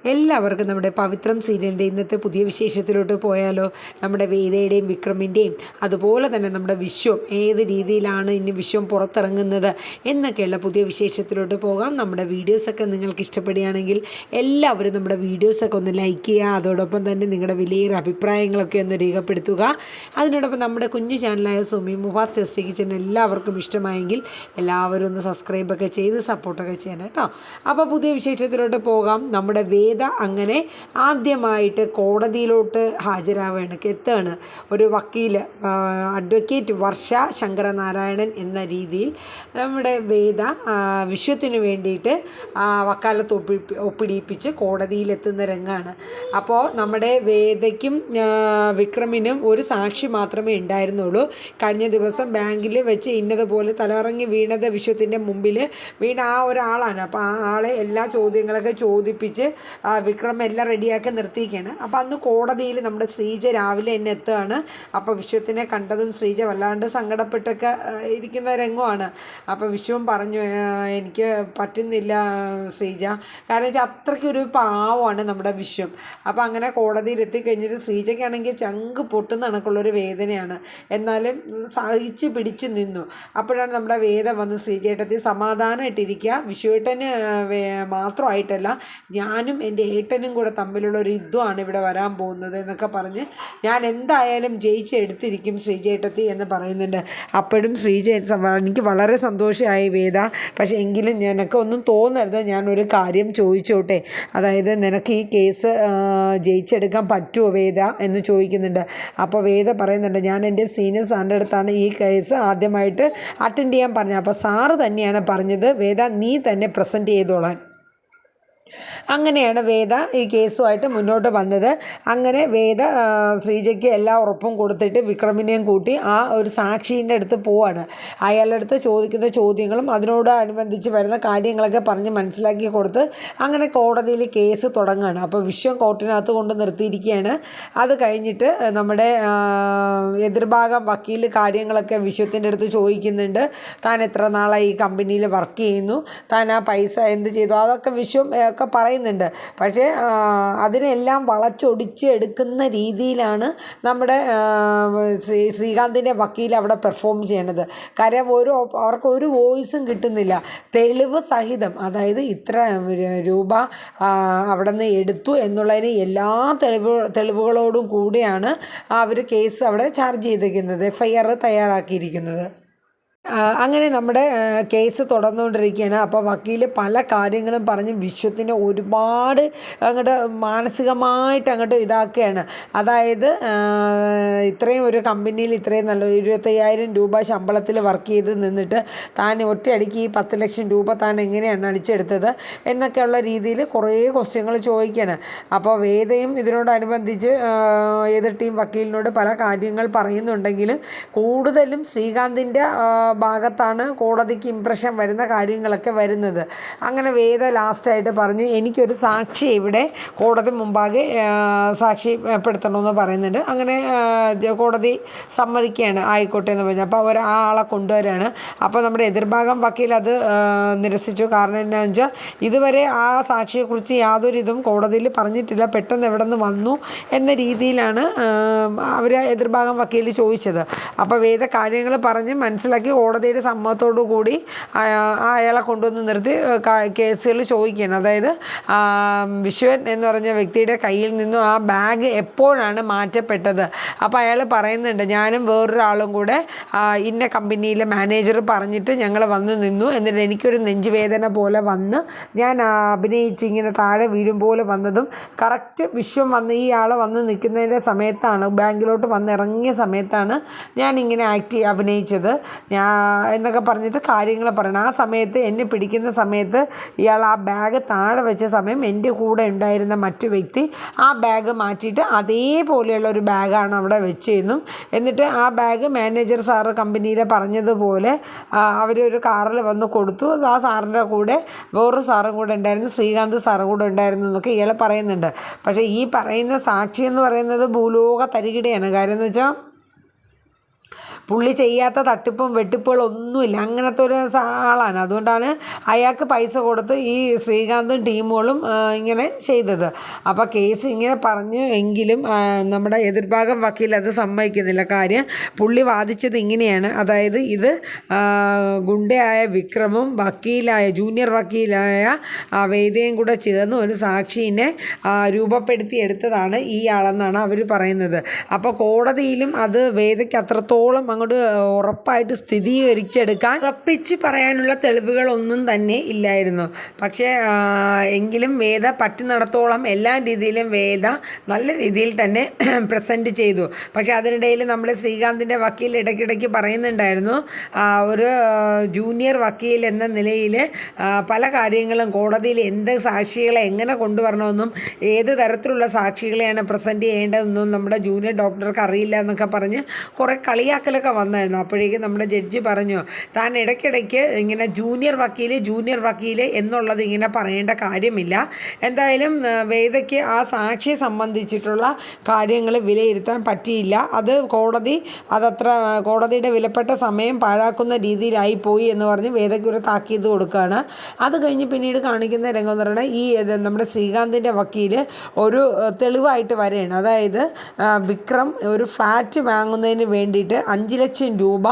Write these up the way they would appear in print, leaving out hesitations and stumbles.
എല്ലാവർക്കും നമ്മുടെ പവിത്രം സീരിയലിൻ്റെ ഇന്നത്തെ പുതിയ വിശേഷത്തിലോട്ട് പോയാലോ? നമ്മുടെ വേദയുടെയും വിക്രമിൻ്റെയും അതുപോലെ തന്നെ നമ്മുടെ വിശ്വം ഏത് രീതിയിലാണ് ഇനി വിശ്വം പുറത്തിറങ്ങുന്നത് എന്നൊക്കെയുള്ള പുതിയ വിശേഷത്തിലോട്ട് പോകാം. നമ്മുടെ വീഡിയോസൊക്കെ നിങ്ങൾക്ക് ഇഷ്ടപ്പെടുകയാണെങ്കിൽ എല്ലാവരും നമ്മുടെ വീഡിയോസൊക്കെ ഒന്ന് ലൈക്ക് ചെയ്യുക. അതോടൊപ്പം തന്നെ നിങ്ങളുടെ വലിയ അഭിപ്രായങ്ങളൊക്കെ ഒന്ന് രേഖപ്പെടുത്തുക. അതിനോടൊപ്പം നമ്മുടെ കുഞ്ഞു ചാനലായ സുമി മുഫാസ് ടെസ്റ്റി കിച്ചൻ എല്ലാവർക്കും ഇഷ്ടമായെങ്കിൽ എല്ലാവരും ഒന്ന് സബ്സ്ക്രൈബൊക്കെ ചെയ്ത് സപ്പോർട്ടൊക്കെ ചെയ്യണം കേട്ടോ. അപ്പോൾ പുതിയ വിശേഷത്തിലോട്ട് പോകാം. നമ്മുടെ വേദ അങ്ങനെ ആദ്യമായിട്ട് കോടതിയിലോട്ട് എത്തുകയാണ്. ഒരു വക്കീൽ അഡ്വക്കേറ്റ് വർഷ ശങ്കരനാരായണൻ എന്ന രീതിയിൽ നമ്മുടെ വേദ വിശ്വത്തിന് വേണ്ടിയിട്ട് വക്കാലത്ത് ഒപ്പിടിയിപ്പിച്ച് കോടതിയിലെത്തുന്ന രംഗമാണ്. അപ്പോൾ നമ്മുടെ വേദയ്ക്കും വിക്രമിനും ഒരു സാക്ഷി മാത്രമേ ഉണ്ടായിരുന്നുള്ളൂ. കഴിഞ്ഞ ദിവസം ബാങ്കിൽ വെച്ച് ഇന്നതുപോലെ തലയിറങ്ങി വീണത് വിശ്വത്തിൻ്റെ മുമ്പിൽ വീണ ആ ഒരാളാണ്. അപ്പോൾ ആ ആളെ എല്ലാ ചോദ്യങ്ങളൊക്കെ ചോദിപ്പിച്ച് വിക്രം എല്ലാം റെഡിയാക്കി നിർത്തിയിരിക്കുകയാണ്. അപ്പോൾ അന്ന് കോടതിയിൽ നമ്മുടെ ശ്രീജ രാവിലെ തന്നെ എത്തുകയാണ്. അപ്പോൾ വിശ്വത്തിനെ കണ്ടതും ശ്രീജ വല്ലാണ്ട് സങ്കടപ്പെട്ടൊക്കെ ഇരിക്കുന്ന രംഗമാണ്. അപ്പോൾ വിശ്വം പറഞ്ഞു, എനിക്ക് പറ്റുന്നില്ല ശ്രീജ, കാരണം വെച്ചാൽ അത്രയ്ക്കൊരു പാവമാണ് നമ്മുടെ വിശ്വം. അപ്പോൾ അങ്ങനെ കോടതിയിൽ എത്തിക്കഴിഞ്ഞിട്ട് ശ്രീജയ്ക്കാണെങ്കിൽ ചങ്ക് പൊട്ടുന്ന കണക്കുള്ളൊരു വേദനയാണ്. എന്നാലും സഹിച്ച് പിടിച്ചു നിന്നു. അപ്പോഴാണ് നമ്മുടെ വേദ വന്ന് ശ്രീജേട്ടത്തിൽ സമാധാനമായിട്ടിരിക്കുക, വിശ്വേട്ടന് മാത്രമായിട്ടല്ല ഞാനും എൻ്റെ ഏട്ടനും കൂടെ തമ്മിലുള്ള ഒരു യുദ്ധമാണ് ഇവിടെ വരാൻ പോകുന്നത് എന്നൊക്കെ പറഞ്ഞ് ഞാൻ എന്തായാലും ജയിച്ചെടുത്തിരിക്കും ശ്രീജേട്ടത്തി എന്ന് പറയുന്നുണ്ട്. അപ്പോഴും ശ്രീജ എനിക്ക് വളരെ സന്തോഷമായി വേദ, പക്ഷേ എങ്കിലും നിനക്ക് ഒന്നും തോന്നരുത്, ഞാനൊരു കാര്യം ചോദിച്ചോട്ടെ, അതായത് നിനക്ക് ഈ കേസ് ജയിച്ചെടുക്കാൻ പറ്റുമോ വേദ എന്ന് ചോദിക്കുന്നുണ്ട്. അപ്പോൾ വേദ പറയുന്നുണ്ട്, ഞാൻ എൻ്റെ സീനിയർ സാറിൻ്റെ അടുത്താണ് ഈ കേസ് ആദ്യമായിട്ട് അറ്റൻഡ് ചെയ്യാൻ പറഞ്ഞത്. അപ്പോൾ സാറ് തന്നെയാണ് പറഞ്ഞത് വേദ നീ തന്നെ പ്രസൻറ്റ് ചെയ്തോളാൻ. അങ്ങനെയാണ് വേദ ഈ കേസുമായിട്ട് മുന്നോട്ട് വന്നത്. അങ്ങനെ വേദ ശ്രീജയ്ക്ക് എല്ലാ ഉറപ്പും കൊടുത്തിട്ട് വിക്രമിനെയും കൂട്ടി ആ ഒരു സാക്ഷീൻ്റെ അടുത്ത് പോവാണ്. അയാളുടെ അടുത്ത് ചോദിക്കുന്ന ചോദ്യങ്ങളും അതിനോടനുബന്ധിച്ച് വരുന്ന കാര്യങ്ങളൊക്കെ പറഞ്ഞ് മനസ്സിലാക്കി കൊടുത്ത് അങ്ങനെ കോടതിയിൽ കേസ് തുടങ്ങുകയാണ്. അപ്പോൾ വിശ്വം കോർട്ടിനകത്ത് കൊണ്ട് നിർത്തിയിരിക്കുകയാണ്. അത് കഴിഞ്ഞിട്ട് നമ്മുടെ എതിർഭാഗം വക്കീൽ കാര്യങ്ങളൊക്കെ വിശ്വത്തിൻ്റെ അടുത്ത് ചോദിക്കുന്നുണ്ട്. താൻ എത്ര നാളായി ഈ കമ്പനിയിൽ വർക്ക് ചെയ്യുന്നു, താൻ ആ പൈസ എന്ത് ചെയ്തു, അതൊക്കെ വിശ്വം ഒക്കെ പറയുന്നുണ്ട്. പക്ഷേ അതിനെല്ലാം വളച്ചൊടിച്ച് എടുക്കുന്ന രീതിയിലാണ് നമ്മുടെ ശ്രീകാന്തിൻ്റെ വക്കീൽ അവിടെ പെർഫോം ചെയ്യണത്. കാര്യം അവർക്ക് ഒരു വോയിസും കിട്ടുന്നില്ല. തെളിവ് സഹിതം, അതായത് ഇത്ര രൂപ അവിടെ നിന്ന് എടുത്തു എന്നുള്ളതിന് എല്ലാ തെളിവുകളോടും കൂടിയാണ് അവർ കേസ് അവിടെ ചാർജ് ചെയ്തിരിക്കുന്നത്, FIR തയ്യാറാക്കിയിരിക്കുന്നത്. അങ്ങനെ നമ്മുടെ കേസ് തുടർന്നുകൊണ്ടിരിക്കുകയാണ്. അപ്പോൾ വക്കീൽ പല കാര്യങ്ങളും പറഞ്ഞ് വിശ്വത്തിനെ ഒരുപാട് അങ്ങോട്ട് മാനസികമായിട്ട് അങ്ങോട്ട് ഇതാക്കുകയാണ്. അതായത് ഇത്രയും ഒരു കമ്പനിയിൽ ഇത്രയും നല്ല 25,000 രൂപ ശമ്പളത്തിൽ വർക്ക് ചെയ്ത് നിന്നിട്ട് താൻ ഒറ്റയടിക്ക് ഈ 10 ലക്ഷം രൂപ താൻ എങ്ങനെയാണ് അടിച്ചെടുത്തത് എന്നൊക്കെയുള്ള രീതിയിൽ കുറേ ക്വസ്റ്റ്യങ്ങൾ ചോദിക്കുകയാണ്. അപ്പോൾ വേദയും ഇതിനോടനുബന്ധിച്ച് എതിർ ടീം വക്കീലിനോട് പല കാര്യങ്ങൾ പറയുന്നുണ്ടെങ്കിലും കൂടുതലും ശ്രീകാന്തിൻ്റെ ഭാഗത്താണ് കോടതിക്ക് ഇംപ്രഷൻ വരുന്ന കാര്യങ്ങളൊക്കെ വരുന്നത്. അങ്ങനെ വേദ ലാസ്റ്റായിട്ട് പറഞ്ഞു, എനിക്കൊരു സാക്ഷി ഇവിടെ കോടതി മുമ്പാകെ സാക്ഷ്യപ്പെടുത്തണമെന്ന് പറയുന്നുണ്ട്. അങ്ങനെ കോടതി സമ്മതിക്കുകയാണ്, ആയിക്കോട്ടെ എന്ന് പറഞ്ഞു. അപ്പോൾ അവർ ആ ആളെ കൊണ്ടുവരാണ്. അപ്പോൾ നമ്മുടെ എതിർഭാഗം വക്കീൽ അത് നിരസിച്ചു. കാരണം എന്താണെന്ന് വെച്ചാൽ ഇതുവരെ ആ സാക്ഷിയെക്കുറിച്ച് യാതൊരു ഇതും കോടതിയിൽ പറഞ്ഞിട്ടില്ല, പെട്ടെന്ന് എവിടെ നിന്ന് വന്നു എന്ന രീതിയിലാണ് അവർ എതിർഭാഗം വക്കീൽ ചോദിച്ചത്. അപ്പോൾ വേദ കാര്യങ്ങൾ പറഞ്ഞ് മനസ്സിലാക്കി കോടതിയുടെ സമ്മതത്തോടു കൂടി അയാളെ കൊണ്ടുവന്ന് നിർത്തി കേസുകൾ ചോദിക്കുകയാണ്. അതായത് വിശ്വൻ എന്ന് പറഞ്ഞ വ്യക്തിയുടെ കയ്യിൽ നിന്നും ആ ബാഗ് എപ്പോഴാണ് മാറ്റപ്പെട്ടത്. അപ്പോൾ അയാൾ പറയുന്നുണ്ട്, ഞാനും വേറൊരാളും കൂടെ ഇന്ന കമ്പനിയിലെ മാനേജർ പറഞ്ഞിട്ട് ഞങ്ങൾ വന്ന് നിന്നു, എന്നിട്ട് എനിക്കൊരു നെഞ്ചുവേദന പോലെ വന്ന് ഞാൻ അഭിനയിച്ച് ഇങ്ങനെ താഴെ വീഴും പോലെ വന്നതും കറക്റ്റ് വിശ്വം വന്ന് ഈ ആൾ വന്ന് നിൽക്കുന്നതിൻ്റെ സമയത്താണ്, ബാങ്കിലോട്ട് വന്ന് ഇറങ്ങിയ സമയത്താണ് ഞാനിങ്ങനെ അഭിനയിച്ചത് എന്നൊക്കെ പറഞ്ഞിട്ട് കാര്യങ്ങൾ പറയണം. ആ സമയത്ത് എന്നെ പിടിക്കുന്ന സമയത്ത് ഇയാൾ ആ ബാഗ് താഴെ വെച്ച സമയം എൻ്റെ കൂടെ ഉണ്ടായിരുന്ന മറ്റു വ്യക്തി ആ ബാഗ് മാറ്റിയിട്ട് അതേപോലെയുള്ള ഒരു ബാഗാണ് അവിടെ വെച്ചതെന്നും, എന്നിട്ട് ആ ബാഗ് മാനേജർ സാറ് കമ്പനിയിൽ പറഞ്ഞതുപോലെ അവരൊരു കാറിൽ വന്ന് കൊടുത്തു. ആ സാറിൻ്റെ കൂടെ വേറൊരു സാറും കൂടെ ഉണ്ടായിരുന്നു, ശ്രീകാന്ത് സാറും കൂടെ ഉണ്ടായിരുന്നു എന്നൊക്കെ ഇയാൾ പറയുന്നുണ്ട്. പക്ഷേ ഈ പറയുന്ന സാക്ഷി എന്ന് പറയുന്നത് ഭൂലോക തരികിടയാണ്. കാര്യം എന്ന് വെച്ചാൽ പുള്ളി ചെയ്യാത്ത തട്ടിപ്പും വെട്ടിപ്പുകളൊന്നുമില്ല, അങ്ങനത്തെ ഒരു ആളാണ്. അതുകൊണ്ടാണ് അയാൾക്ക് പൈസ കൊടുത്ത് ഈ ശ്രീകാന്തും ടീമുകളും ഇങ്ങനെ ചെയ്തത്. അപ്പോൾ കേസ് ഇങ്ങനെ പറഞ്ഞു എങ്കിലും നമ്മുടെ എതിർഭാഗം വക്കീൽ അത് സമ്മതിക്കുന്നില്ല. കാര്യം പുള്ളി വാദിച്ചത് ഇങ്ങനെയാണ്, അതായത് ഇത് ഗുണ്ടയായ വിക്രമും ജൂനിയർ വക്കീലായ വേദയും കൂടെ ചേർന്ന് ഒരു സാക്ഷീനെ രൂപപ്പെടുത്തിയെടുത്തതാണ് ഈ ആളെന്നാണ് അവർ പറയുന്നത്. അപ്പോൾ കോടതിയിലും അത് വേദയ്ക്ക് അത്രത്തോളം അങ്ങോട്ട് ഉറപ്പായിട്ട് ഉറപ്പിച്ച് പറയാനുള്ള തെളിവുകളൊന്നും തന്നെ ഇല്ലായിരുന്നു. പക്ഷേ എങ്കിലും വേദ പറ്റുന്നിടത്തോളം എല്ലാ രീതിയിലും വേദ നല്ല രീതിയിൽ തന്നെ പ്രസൻറ്റ് ചെയ്തു. പക്ഷേ അതിനിടയിൽ നമ്മുടെ ശ്രീകാന്തിൻ്റെ വക്കീൽ ഇടയ്ക്കിടയ്ക്ക് പറയുന്നുണ്ടായിരുന്നു, ഒരു ജൂനിയർ വക്കീൽ എന്ന നിലയിൽ പല കാര്യങ്ങളും കോടതിയിൽ എന്ത് സാക്ഷികളെ എങ്ങനെ കൊണ്ടുവരണമെന്നും ഏത് തരത്തിലുള്ള സാക്ഷികളെയാണ് പ്രസൻറ്റ് ചെയ്യേണ്ടതെന്നും നമ്മുടെ ജൂനിയർ ഡോക്ടർക്ക് അറിയില്ല എന്നൊക്കെ പറഞ്ഞ് കുറേ കളിയാക്കലൊക്കെ വന്നായിരുന്നു. അപ്പോഴേക്കും നമ്മുടെ ജഡ്ജി പറഞ്ഞു, താൻ ഇടയ്ക്കിടയ്ക്ക് ഇങ്ങനെ ജൂനിയർ വക്കീൽ എന്നുള്ളത് ഇങ്ങനെ പറയേണ്ട കാര്യമില്ല. എന്തായാലും വേദയ്ക്ക് ആ സാക്ഷിയെ സംബന്ധിച്ചിട്ടുള്ള കാര്യങ്ങൾ വിലയിരുത്താൻ പറ്റിയില്ല. അത് കോടതിയുടെ വിലപ്പെട്ട സമയം പാഴാക്കുന്ന രീതിയിലായി പോയി എന്ന് പറഞ്ഞ് വേദയ്ക്ക് ഒരു താക്കീത് കൊടുക്കുകയാണ്. അത് കഴിഞ്ഞ് പിന്നീട് കാണിക്കുന്ന രംഗം എന്ന് പറയുന്നത് നമ്മുടെ ശ്രീകാന്തിൻ്റെ വക്കീൽ ഒരു തെളിവായിട്ട് വരെയാണ്. അതായത് വിക്രം ഒരു ഫ്ലാറ്റ് വാങ്ങുന്നതിന് വേണ്ടിയിട്ട് 5 ലക്ഷം രൂപ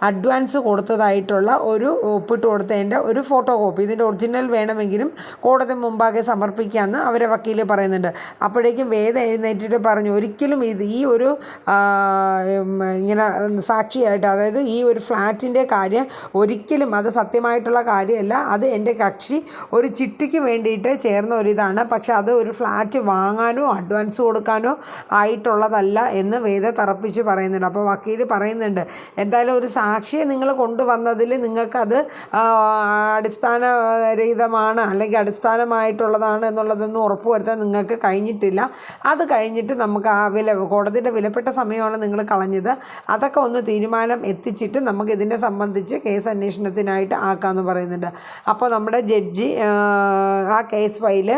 അഡ്വാൻസ് കൊടുത്തതായിട്ടുള്ള ഒരു ഒപ്പിട്ട് കൊടുത്തതിൻ്റെ ഒരു ഫോട്ടോ കോപ്പി, ഇതിൻ്റെ ഒറിജിനൽ വേണമെങ്കിലും കോടതി മുമ്പാകെ സമർപ്പിക്കാമെന്ന് അവരെ വക്കീൽ പറയുന്നുണ്ട്. അപ്പോഴേക്കും വേദ എഴുന്നേറ്റിട്ട് പറഞ്ഞു, ഒരിക്കലും ഈ ഒരു ഇങ്ങനെ സാക്ഷിയായിട്ട്, അതായത് ഈ ഒരു ഫ്ലാറ്റിൻ്റെ കാര്യം ഒരിക്കലും അത് സത്യമായിട്ടുള്ള കാര്യമല്ല, അത് എൻ്റെ കക്ഷി ഒരു ചിട്ടിക്ക് വേണ്ടിയിട്ട് ചേർന്ന ഒരിതാണ്, പക്ഷെ അത് ഒരു ഫ്ലാറ്റ് വാങ്ങാനോ അഡ്വാൻസ് കൊടുക്കാനോ ആയിട്ടുള്ളതല്ല എന്ന് വേദ തറപ്പിച്ച് പറയുന്നുണ്ട്. അപ്പോൾ വക്കീൽ പറയുന്നുണ്ട്, എന്തായാലും ഒരു സാക്ഷിയെ നിങ്ങൾ കൊണ്ടുവന്നതിൽ നിങ്ങൾക്കത് അടിസ്ഥാനരഹിതമാണ് അല്ലെങ്കിൽ അടിസ്ഥാനമായിട്ടുള്ളതാണ് എന്നുള്ളതൊന്നും ഉറപ്പുവരുത്താൻ നിങ്ങൾക്ക് കഴിഞ്ഞിട്ടില്ല. അത് കഴിഞ്ഞിട്ട് നമുക്ക് കോടതിയുടെ വിലപ്പെട്ട സമയമാണ് നിങ്ങൾ കളഞ്ഞത്, അതൊക്കെ ഒന്ന് തീരുമാനം എത്തിച്ചിട്ട് നമുക്ക് ഇതിനെ സംബന്ധിച്ച് കേസ് അന്വേഷണത്തിനായിട്ട് ആക്കാമെന്ന് പറയുന്നുണ്ട്. അപ്പോൾ നമ്മുടെ ജഡ്ജി ആ കേസ് ഫയൽ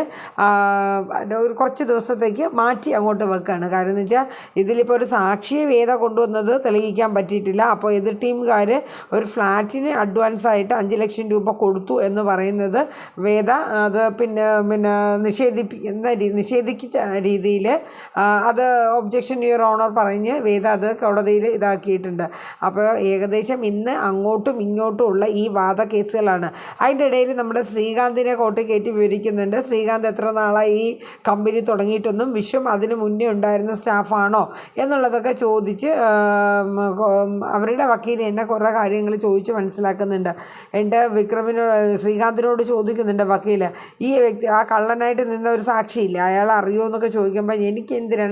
കുറച്ച് ദിവസത്തേക്ക് മാറ്റി അങ്ങോട്ട് വെക്കുകയാണ്. കാരണം എന്ന് വെച്ചാൽ ഇതിലിപ്പോൾ ഒരു സാക്ഷിയെ വേദ കൊണ്ടുവന്നത് തെളിയിക്കാൻ പറ്റിയിട്ടില്ല. അപ്പോൾ എതിർ ടീമുകാർ ഒരു ഫ്ലാറ്റിന് അഡ്വാൻസായിട്ട് 5 ലക്ഷം രൂപ കൊടുത്തു എന്ന് പറയുന്നത് വേദ അത് പിന്നെ നിഷേധിച്ച രീതിയിൽ അത് ഒബ്ജക്ഷൻ യുവർ ഓണർ പറഞ്ഞ് വേദ അത് കോടതിയിൽ ഇതാക്കിയിട്ടുണ്ട്. അപ്പോൾ ഏകദേശം ഇന്ന് അങ്ങോട്ടും ഇങ്ങോട്ടും ഉള്ള ഈ വാദ കേസുകളാണ്. അതിൻ്റെ ഇടയിൽ നമ്മുടെ ശ്രീകാന്തിനെ കോർട്ട് കയറ്റി വിവരിക്കുന്നുണ്ട്. ശ്രീകാന്ത് എത്ര നാളായി ഈ കമ്പനി തുടങ്ങിയിട്ടൊന്നും, വിശ്വം അതിന് മുന്നേ ഉണ്ടായിരുന്ന സ്റ്റാഫാണോ എന്നുള്ളതൊക്കെ ചോദിച്ച് അവരുടെ വക്കീൽ എന്നെ കുറേ കാര്യങ്ങൾ ചോദിച്ച് മനസ്സിലാക്കുന്നുണ്ട്. എൻ്റെ ശ്രീകാന്തിനോട് ചോദിക്കുന്നുണ്ട് വക്കീൽ, ഈ വ്യക്തി ആ കള്ളനായിട്ട് നിന്ന ഒരു സാക്ഷിയില്ല, അയാൾ അറിയുമോ എന്നൊക്കെ ചോദിക്കുമ്പോൾ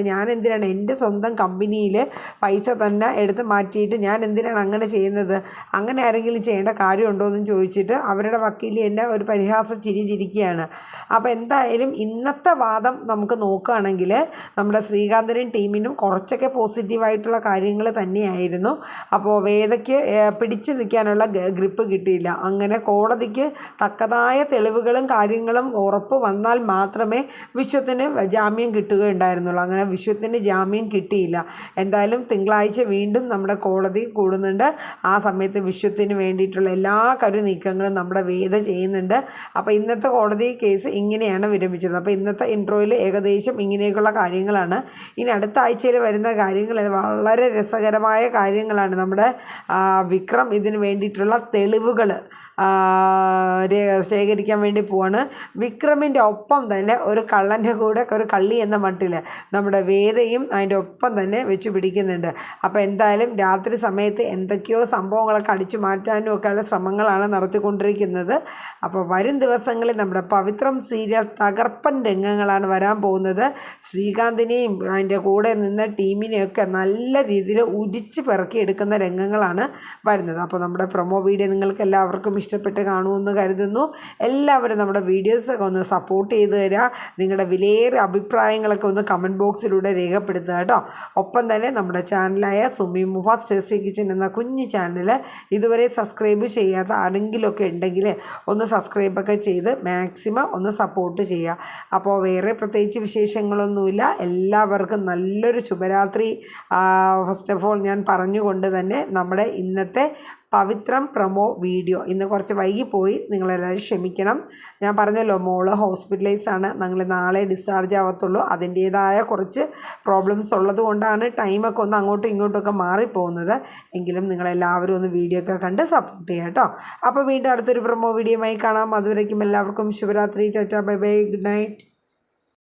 ഞാൻ എന്തിനാണ് എൻ്റെ സ്വന്തം കമ്പനിയിൽ പൈസ തന്നെ എടുത്ത് മാറ്റിയിട്ട് ഞാൻ എന്തിനാണ് അങ്ങനെ ചെയ്യുന്നത്, അങ്ങനെ ആരെങ്കിലും ചെയ്യേണ്ട കാര്യമുണ്ടോ എന്നും ചോദിച്ചിട്ട് അവരുടെ വക്കീൽ എന്നെ ഒരു പരിഹാസ ചിരിക്കുകയാണ്. അപ്പോൾ എന്തായാലും ഇന്നത്തെ വാദം നമുക്ക് നോക്കുകയാണെങ്കിൽ നമ്മുടെ ശ്രീകാന്തിനും ടീമിനും കുറച്ചൊക്കെ പോസിറ്റീവായിട്ടുള്ള കാര്യങ്ങൾ തന്നെയായിരുന്നു. അപ്പോൾ വേദയ്ക്ക് പിടിച്ചു നിൽക്കാനുള്ള ഗ്രിപ്പ് കിട്ടിയില്ല. അങ്ങനെ കോടതിക്ക് തക്കതായ തെളിവുകളും കാര്യങ്ങളും ഉറപ്പ് വന്നാൽ മാത്രമേ വിശ്വത്തിന് ജാമ്യം കിട്ടുകയുണ്ടായിരുന്നുള്ളൂ. അങ്ങനെ വിശ്വത്തിന് ജാമ്യം കിട്ടിയില്ല. എന്തായാലും തിങ്കളാഴ്ച വീണ്ടും നമ്മുടെ കോടതി കൂടുന്നുണ്ട്. ആ സമയത്ത് വിശ്വത്തിന് വേണ്ടിയിട്ടുള്ള എല്ലാ കരുനീക്കങ്ങളും നമ്മുടെ വേദ ചെയ്യുന്നുണ്ട്. അപ്പോൾ ഇന്നത്തെ കോടതി കേസ് ഇങ്ങനെയാണ് വിരമിച്ചത്. അപ്പോൾ ഇന്നത്തെ ഇൻട്രോയിൽ ഏകദേശം ഇങ്ങനെയൊക്കെയുള്ള കാര്യങ്ങളാണ്. ഇനി അടുത്ത ആഴ്ചയിൽ വരുന്ന കാര്യങ്ങൾ വളരെ രസകരമായ കാര്യങ്ങളാണ്. നമ്മുടെ വിക്രം ഇതിന് വേണ്ടിയിട്ടുള്ള തെളിവുകൾ ശേഖരിക്കാൻ വേണ്ടി പോവാണ്. വിക്രമിൻ്റെ ഒപ്പം തന്നെ ഒരു കള്ളൻ്റെ കൂടെ ഒരു കള്ളി എന്ന മട്ടിൽ നമ്മുടെ വേദയും അതിൻ്റെ ഒപ്പം തന്നെ വെച്ച് പിടിക്കുന്നുണ്ട്. അപ്പോൾ എന്തായാലും രാത്രി സമയത്ത് എന്തൊക്കെയോ സംഭവങ്ങളൊക്കെ അടിച്ചു മാറ്റാനും ഒക്കെയുള്ള ശ്രമങ്ങളാണ് നടത്തിക്കൊണ്ടിരിക്കുന്നത്. അപ്പോൾ വരും ദിവസങ്ങളിൽ നമ്മുടെ പവിത്രം സീരിയൽ തകർപ്പൻ രംഗങ്ങളാണ് വരാൻ പോകുന്നത്. ശ്രീകാന്തിനെയും അതിൻ്റെ കൂടെ നിന്ന ടീമിനെയൊക്കെ നല്ല രീതിയിൽ ഉരിച്ച് പെറുക്കിയെടുക്കുന്ന രംഗങ്ങളാണ് വരുന്നത്. അപ്പോൾ നമ്മുടെ പ്രൊമോ വീഡിയോ നിങ്ങൾക്ക് എല്ലാവർക്കും ഇഷ്ടപ്പെട്ട് കാണുമെന്ന് കരുതുന്നു. എല്ലാവരും നമ്മുടെ വീഡിയോസൊക്കെ ഒന്ന് സപ്പോർട്ട് ചെയ്ത് തരിക. നിങ്ങളുടെ വിലയേറിയ അഭിപ്രായങ്ങളൊക്കെ ഒന്ന് കമൻറ്റ് ബോക്സിലൂടെ രേഖപ്പെടുത്തുക കേട്ടോ. ഒപ്പം തന്നെ നമ്മുടെ ചാനലായ സുമി മുഫാസ് ടേസ്റ്റി കിച്ചൻ എന്ന കുഞ്ഞു ചാനൽ ഇതുവരെ സബ്സ്ക്രൈബ് ചെയ്യാത്ത ആരെങ്കിലുമൊക്കെ ഉണ്ടെങ്കിൽ ഒന്ന് സബ്സ്ക്രൈബൊക്കെ ചെയ്ത് മാക്സിമം ഒന്ന് സപ്പോർട്ട് ചെയ്യുക. അപ്പോൾ വേറെ പ്രത്യേകിച്ച് വിശേഷങ്ങളൊന്നുമില്ല. എല്ലാവർക്കും നല്ലൊരു ശുഭരാത്രി ഫസ്റ്റ് ഓഫ് ഓൾ ഞാൻ പറഞ്ഞുകൊണ്ട് തന്നെ നമ്മുടെ ഇന്നത്തെ പവിത്രം പ്രൊമോ വീഡിയോ ഇന്ന് കുറച്ച് വൈകിപ്പോയി, നിങ്ങളെല്ലാവരും ക്ഷമിക്കണം. ഞാൻ പറഞ്ഞല്ലോ മോള് ഹോസ്പിറ്റലൈസാണ്, ഞങ്ങൾ നാളെ ഡിസ്ചാർജ് ആവത്തുള്ളൂ. അതിൻ്റേതായ കുറച്ച് പ്രോബ്ലംസ് ഉള്ളത് കൊണ്ടാണ് ടൈമൊക്കെ ഒന്ന് അങ്ങോട്ടും ഇങ്ങോട്ടുമൊക്കെ മാറിപ്പോകുന്നത്. എങ്കിലും നിങ്ങളെല്ലാവരും ഒന്ന് വീഡിയോ ഒക്കെ കണ്ട് സപ്പോർട്ട് ചെയ്യാം കേട്ടോ. അപ്പോൾ വീണ്ടും അടുത്തൊരു പ്രൊമോ വീഡിയോയുമായി കാണാം. അതുവരേക്കും എല്ലാവർക്കും ശുഭരാത്രി. Tata, bye bye, good night.